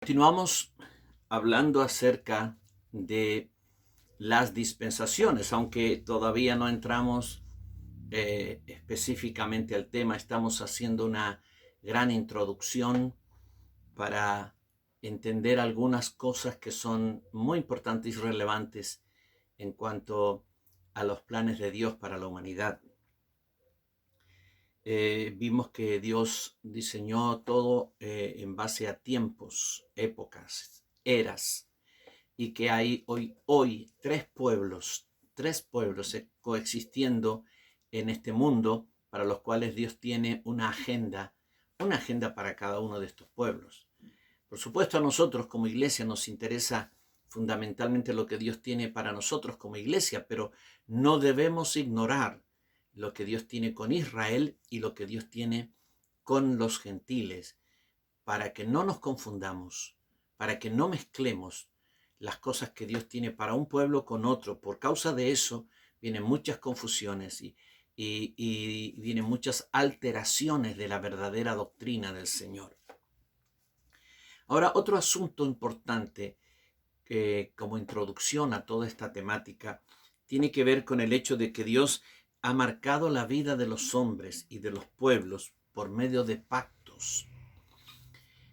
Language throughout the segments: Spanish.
Continuamos hablando acerca de las dispensaciones, aunque todavía no entramos específicamente al tema. Estamos haciendo una gran introducción para entender algunas cosas que son muy importantes y relevantes en cuanto a los planes de Dios para la humanidad. Vimos que Dios diseñó todo en base a tiempos, épocas, eras, y que hay hoy tres pueblos coexistiendo en este mundo para los cuales Dios tiene una agenda para cada uno de estos pueblos. Por supuesto, a nosotros como iglesia nos interesa fundamentalmente lo que Dios tiene para nosotros como iglesia, pero no debemos ignorar lo que Dios tiene con Israel y lo que Dios tiene con los gentiles, para que no nos confundamos, para que no mezclemos las cosas que Dios tiene para un pueblo con otro. Por causa de eso vienen muchas confusiones y vienen muchas alteraciones de la verdadera doctrina del Señor. Ahora, otro asunto importante como introducción a toda esta temática tiene que ver con el hecho de que Dios ha marcado la vida de los hombres y de los pueblos por medio de pactos.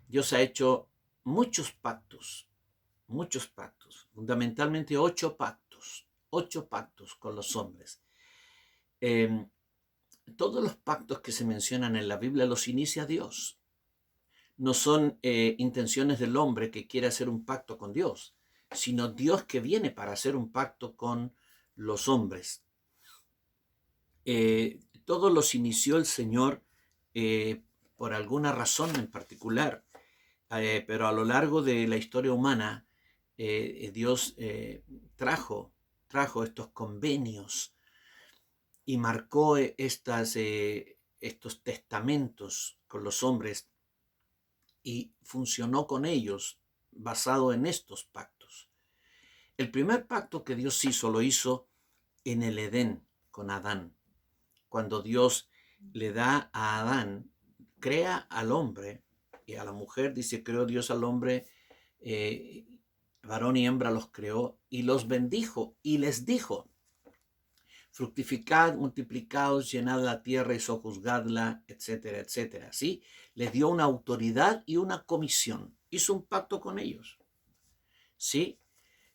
Dios ha hecho muchos pactos, fundamentalmente ocho pactos con los hombres. Todos los pactos que se mencionan en la Biblia los inicia Dios. No son intenciones del hombre que quiere hacer un pacto con Dios, sino Dios que viene para hacer un pacto con los hombres. Todos los inició el Señor por alguna razón en particular, pero a lo largo de la historia humana, Dios trajo estos convenios y marcó estos testamentos con los hombres y funcionó con ellos basado en estos pactos. El primer pacto que Dios hizo lo hizo en el Edén con Adán. Cuando Dios le da a Adán, crea al hombre y a la mujer, dice, creó Dios al hombre, varón y hembra los creó y los bendijo y les dijo: fructificad, multiplicaos, llenad la tierra y sojuzgadla, etcétera, etcétera. ¿Sí? Les dio una autoridad y una comisión. Hizo un pacto con ellos. ¿Sí?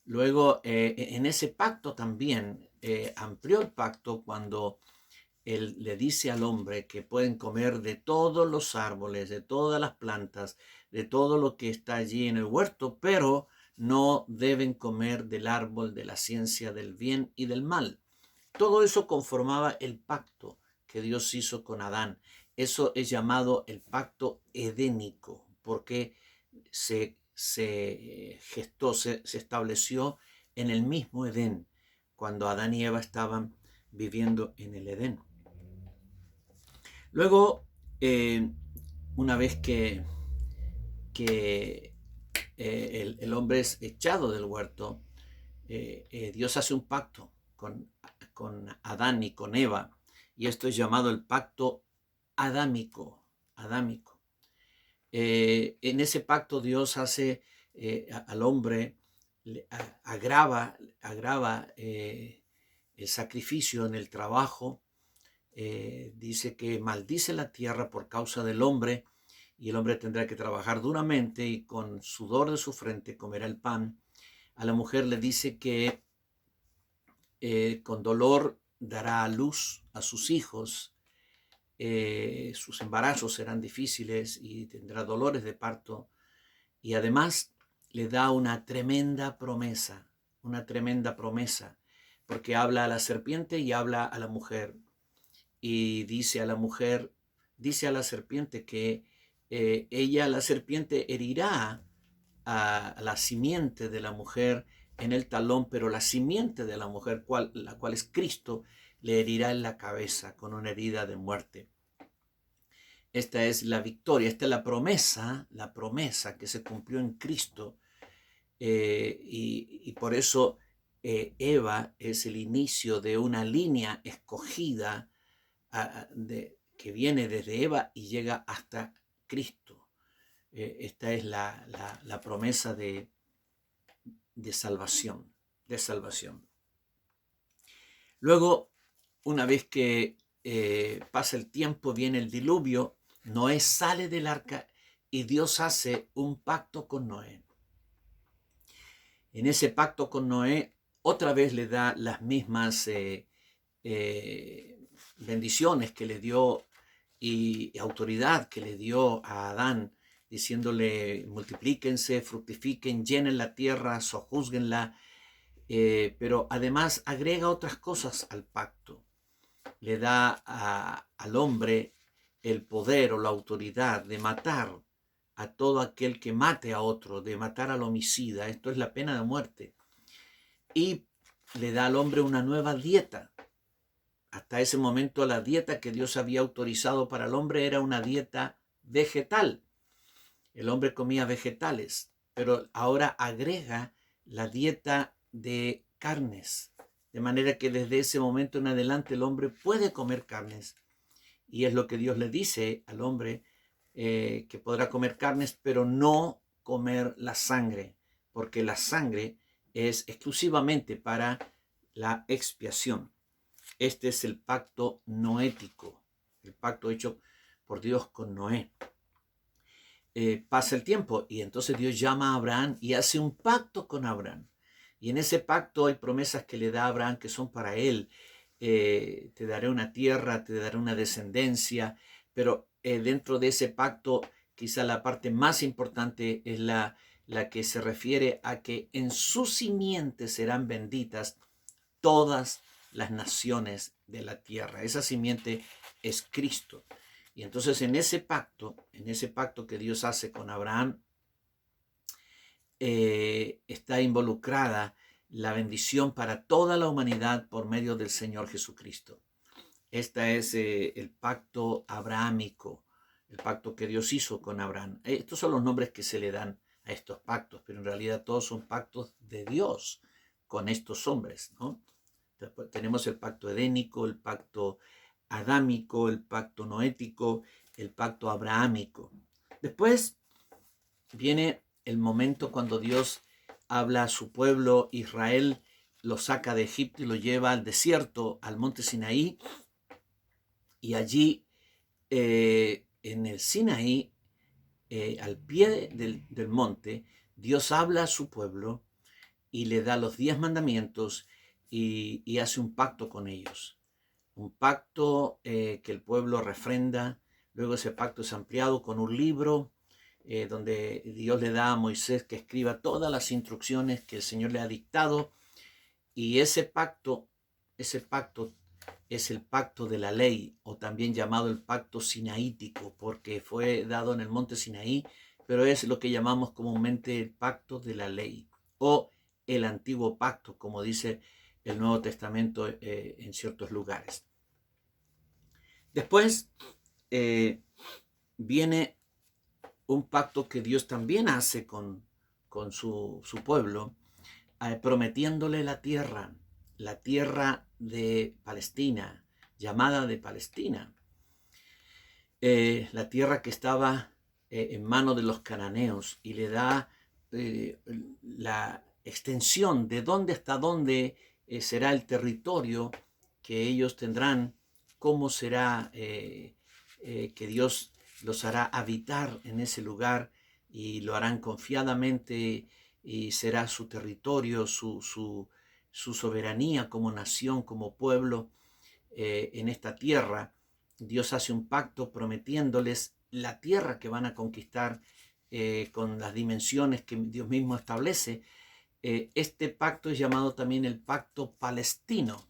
Luego, en ese pacto también amplió el pacto cuando él le dice al hombre que pueden comer de todos los árboles, de todas las plantas, de todo lo que está allí en el huerto, pero no deben comer del árbol de la ciencia del bien y del mal. Todo eso conformaba el pacto que Dios hizo con Adán. Eso es llamado el pacto edénico, porque se gestó, se estableció en el mismo Edén, cuando Adán y Eva estaban viviendo en el Edén. Luego, una vez que el hombre es echado del huerto, Dios hace un pacto con Adán y con Eva, y esto es llamado el pacto adámico. En ese pacto Dios hace al hombre, agrava el sacrificio en el trabajo. Dice que maldice la tierra por causa del hombre, y el hombre tendrá que trabajar duramente y con sudor de su frente comerá el pan. A la mujer le dice que con dolor dará a luz a sus hijos, sus embarazos serán difíciles y tendrá dolores de parto, y además le da una tremenda promesa, porque habla a la serpiente y habla a la mujer, y dice a la serpiente que la serpiente, herirá a la simiente de la mujer en el talón, pero la simiente de la mujer, la cual es Cristo, le herirá en la cabeza con una herida de muerte. Esta es la victoria, esta es la promesa que se cumplió en Cristo, y por eso Eva es el inicio de una línea escogida que viene desde Eva y llega hasta Cristo. Esta es la promesa de salvación, de salvación. Luego, una vez que pasa el tiempo, viene el diluvio, Noé sale del arca y Dios hace un pacto con Noé. En ese pacto con Noé, otra vez le da las mismas bendiciones que le dio y autoridad que le dio a Adán, diciéndole: multiplíquense, fructifiquen, llenen la tierra, sojúzguenla, pero además agrega otras cosas al pacto. Le da al hombre el poder o la autoridad de matar a todo aquel que mate a otro, de matar al homicida. Esto es la pena de muerte. Y le da al hombre una nueva dieta. Hasta ese momento la dieta que Dios había autorizado para el hombre era una dieta vegetal. El hombre comía vegetales, pero ahora agrega la dieta de carnes. De manera que desde ese momento en adelante el hombre puede comer carnes. Y es lo que Dios le dice al hombre, que podrá comer carnes, pero no comer la sangre, porque la sangre es exclusivamente para la expiación. Este es el pacto noético, el pacto hecho por Dios con Noé. Pasa el tiempo y entonces Dios llama a Abraham y hace un pacto con Abraham. Y en ese pacto hay promesas que le da a Abraham que son para él. Te daré una tierra, te daré una descendencia, pero dentro de ese pacto quizá la parte más importante es la que se refiere a que en su simiente serán benditas todas las naciones de la tierra. Esa simiente es Cristo. Y entonces en ese pacto que Dios hace con Abraham, está involucrada la bendición para toda la humanidad por medio del Señor Jesucristo. Este es el pacto abrahámico, el pacto que Dios hizo con Abraham. Estos son los nombres que se le dan a estos pactos, pero en realidad todos son pactos de Dios con estos hombres, ¿no? Tenemos el pacto edénico, el pacto adámico, el pacto noético, el pacto abrahámico. Después viene el momento cuando Dios habla a su pueblo Israel, lo saca de Egipto y lo lleva al desierto, al monte Sinaí, y allí en el Sinaí, al pie del monte, Dios habla a su pueblo y le da los 10 mandamientos y hace un pacto con ellos. Un pacto que el pueblo refrenda. Luego ese pacto es ampliado con un libro donde Dios le da a Moisés que escriba todas las instrucciones que el Señor le ha dictado. Y ese pacto es el pacto de la ley, o también llamado el pacto sinaítico, porque fue dado en el monte Sinaí, pero es lo que llamamos comúnmente el pacto de la ley, o el antiguo pacto, como dice el Nuevo Testamento en ciertos lugares. Después viene un pacto que Dios también hace con su pueblo, prometiéndole la tierra de Palestina, llamada de Palestina, la tierra que estaba en manos de los cananeos, y le da la extensión de dónde hasta dónde será el territorio que ellos tendrán, cómo será que Dios los hará habitar en ese lugar y lo harán confiadamente, y será su territorio, su soberanía como nación, como pueblo en esta tierra. Dios hace un pacto prometiéndoles la tierra que van a conquistar con las dimensiones que Dios mismo establece. Este pacto es llamado también el pacto palestino.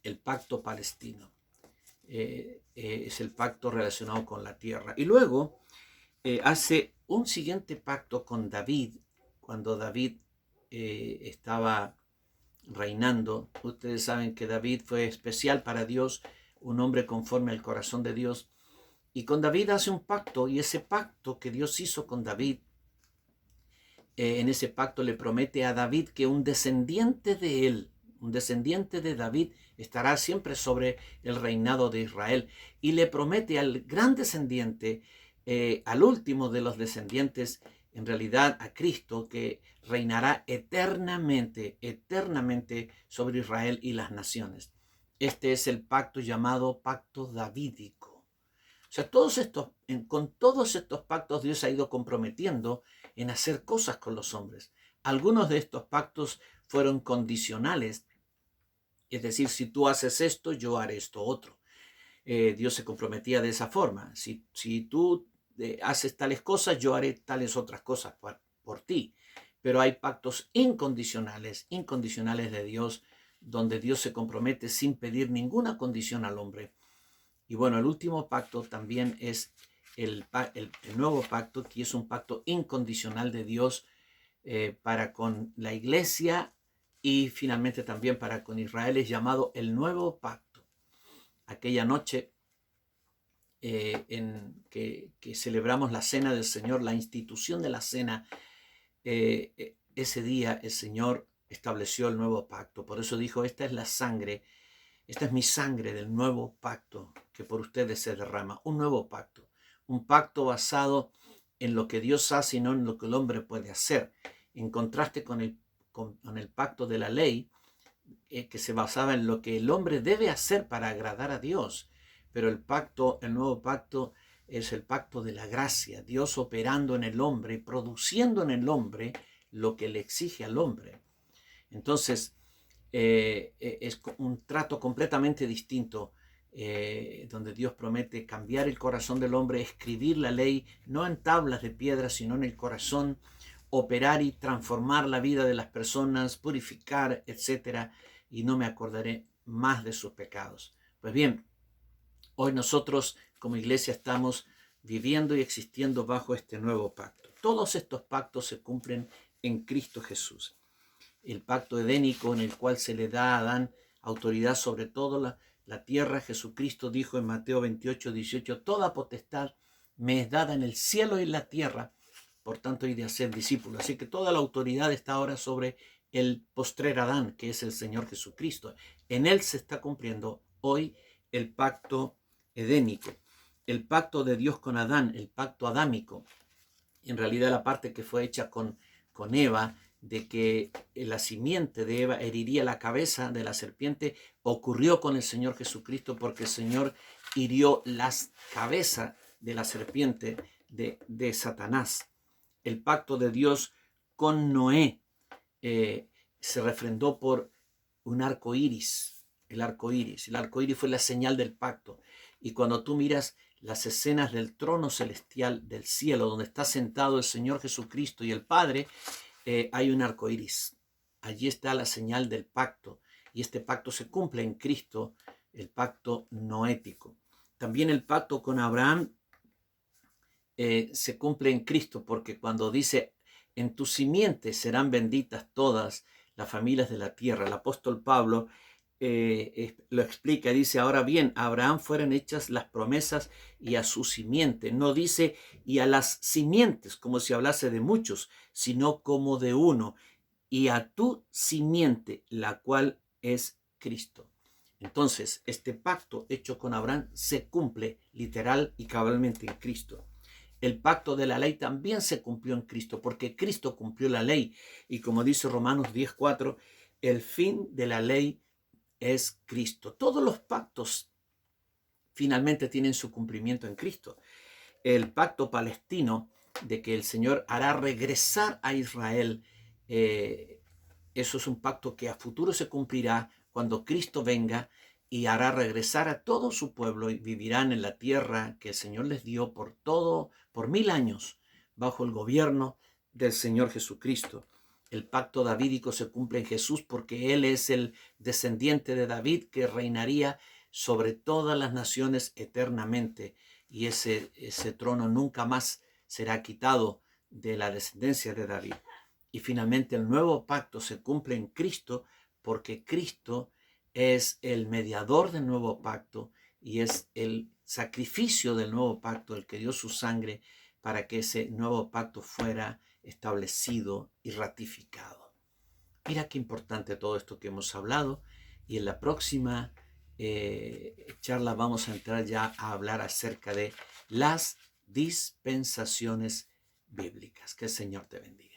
El pacto palestino es el pacto relacionado con la tierra. Y luego hace un siguiente pacto con David, cuando David estaba reinando. Ustedes saben que David fue especial para Dios, un hombre conforme al corazón de Dios. Y con David hace un pacto, y ese pacto que Dios hizo con David, en ese pacto le promete a David que un descendiente de él, un descendiente de David, estará siempre sobre el reinado de Israel. Y le promete al gran descendiente al último de los descendientes, en realidad a Cristo, que reinará eternamente, eternamente sobre Israel y las naciones. Este es el pacto llamado pacto davídico. O sea, con todos estos pactos Dios ha ido comprometiendo en hacer cosas con los hombres. Algunos de estos pactos fueron condicionales, es decir, si tú haces esto, yo haré esto otro. Dios se comprometía de esa forma. Si tú haces tales cosas, yo haré tales otras cosas por ti. Pero hay pactos incondicionales de Dios, donde Dios se compromete sin pedir ninguna condición al hombre. Y bueno, el último pacto también es el nuevo pacto, que es un pacto incondicional de Dios para con la iglesia y finalmente también para con Israel, es llamado el nuevo pacto. Aquella noche que celebramos la cena del Señor, la institución de la cena, ese día el Señor estableció el nuevo pacto. Por eso dijo, esta es mi sangre del nuevo pacto que por ustedes se derrama. Un nuevo pacto, un pacto basado en lo que Dios hace y no en lo que el hombre puede hacer. En contraste con el pacto de la ley, que se basaba en lo que el hombre debe hacer para agradar a Dios. Pero el nuevo pacto es el pacto de la gracia, Dios operando en el hombre, produciendo en el hombre lo que le exige al hombre. Entonces, es un trato completamente distinto, donde Dios promete cambiar el corazón del hombre, escribir la ley, no en tablas de piedra, sino en el corazón, operar y transformar la vida de las personas, purificar, etc. Y no me acordaré más de sus pecados. Pues bien, hoy nosotros como iglesia estamos viviendo y existiendo bajo este nuevo pacto. Todos estos pactos se cumplen en Cristo Jesús. El pacto edénico en el cual se le da a Adán autoridad sobre toda la tierra. Jesucristo dijo en Mateo 28:18, toda potestad me es dada en el cielo y en la tierra, por tanto he de hacer discípulos. Así que toda la autoridad está ahora sobre el postrer Adán, que es el Señor Jesucristo. En él se está cumpliendo hoy el pacto edénico, el pacto de Dios con Adán, el pacto adámico. En realidad la parte que fue hecha con Eva, de que la simiente de Eva heriría la cabeza de la serpiente, ocurrió con el Señor Jesucristo, porque el Señor hirió las cabezas de la serpiente de Satanás. El pacto de Dios con Noé se refrendó por un arco iris. El arco iris fue la señal del pacto. Y cuando tú miras las escenas del trono celestial del cielo, donde está sentado el Señor Jesucristo y el Padre, hay un arco iris. Allí está la señal del pacto. Y este pacto se cumple en Cristo, el pacto noético. También el pacto con Abraham se cumple en Cristo, porque cuando dice, en tu simiente serán benditas todas las familias de la tierra, el apóstol Pablo lo explica, dice, ahora bien, a Abraham fueron hechas las promesas y a su simiente. No dice y a las simientes, como si hablase de muchos, sino como de uno, y a tu simiente, la cual es Cristo. Entonces, este pacto hecho con Abraham se cumple literal y cabalmente en Cristo. El pacto de la ley también se cumplió en Cristo, porque Cristo cumplió la ley. Y como dice Romanos 10:4, el fin de la ley es Cristo. Todos los pactos finalmente tienen su cumplimiento en Cristo. El pacto palestino de que el Señor hará regresar a Israel, eso es un pacto que a futuro se cumplirá cuando Cristo venga y hará regresar a todo su pueblo y vivirán en la tierra que el Señor les dio por 1000 años bajo el gobierno del Señor Jesucristo. El pacto davídico se cumple en Jesús porque Él es el descendiente de David que reinaría sobre todas las naciones eternamente, y ese trono nunca más será quitado de la descendencia de David. Y finalmente el nuevo pacto se cumple en Cristo porque Cristo es el mediador del nuevo pacto y es el sacrificio del nuevo pacto, el que dio su sangre para que ese nuevo pacto fuera establecido y ratificado. Mira qué importante todo esto que hemos hablado, y en la próxima charla vamos a entrar ya a hablar acerca de las dispensaciones bíblicas. Que el Señor te bendiga.